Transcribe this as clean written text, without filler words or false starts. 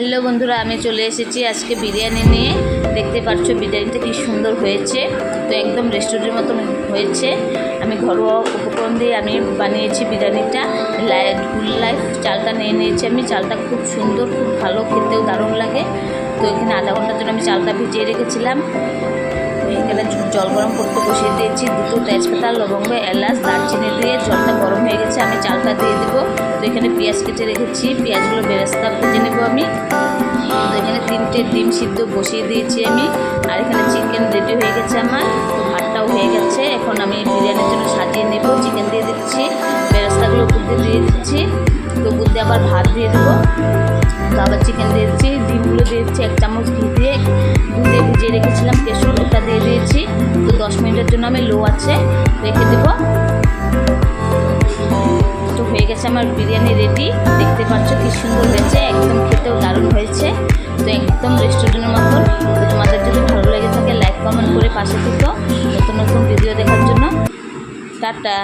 Hello বন্ধুরা, আমি চলে এসেছি আজকে বিরিয়ানি নিয়ে। দেখতে পাচ্ছ বিরিয়ানিটা কি সুন্দর হয়েছে। তো একদম রেস্টুরেন্টের মতন হয়েছে। আমি ঘরোয়া উপকরণ দিয়ে আমি বানিয়েছি বিরিয়ানিটা। ফুল লাইফ চালটা নিয়ে নিয়েছি আমি। চালটা খুব সুন্দর, খুব ভালো, খেতেও দারুণ লাগে। তো এখানে আধা ঘন্টার জন্য আমি চালটা ভিজিয়ে রেখেছিলাম। এখানে জল গরম করতে বসিয়ে দিয়েছি। দুটো তেজপাতা, লবঙ্গ, এলাচ, দারচিনি দিয়ে জলটা গরম হয়ে গেছে। আমি চালটা দিয়ে দেবো। তো এখানে পেঁয়াজ কেটে রেখেছি, পেঁয়াজগুলো বেরেস্তা ভেজে নেবো আমি। তো এখানে 3টে ডিম সিদ্ধ বসিয়ে দিয়েছি আমি। আর এখানে চিকেন রেডি হয়ে গেছে আমার। তো ভাতটাও হয়ে গেছে। এখন আমি বিরিয়ানির জন্য সাজিয়ে নেব। চিকেন দিয়ে দিচ্ছি, বেরেস্তাগুলো উপর দিয়ে দিয়ে দিচ্ছি। তো উপর দিয়ে আবার ভাত দিয়ে দেবো। তো আবার চিকেন দিয়ে দিচ্ছি, ডিমগুলো দিয়ে দিচ্ছি। 1 চামচ ঘি দিয়ে ভিজিয়ে রেখেছিলাম কেশর, ওটা দিয়ে দিয়েছি। তো 10 মিনিটের জন্য আমি লো আছে রেখে দেবো। তো হয়ে গেছে আমার বিরিয়ানি রেডি। দেখতে পাচ্ছ কি সুন্দর হয়েছে, একদম খেতেও দারুণ হয়েছে। তো একদম রেস্টুরেন্টের মতন। তো তোমাদের যদি ভালো লেগে থাকে লাইক কমেন্ট করে পাশে থেকো নতুন নতুন ভিডিও দেখার জন্য। টাটা।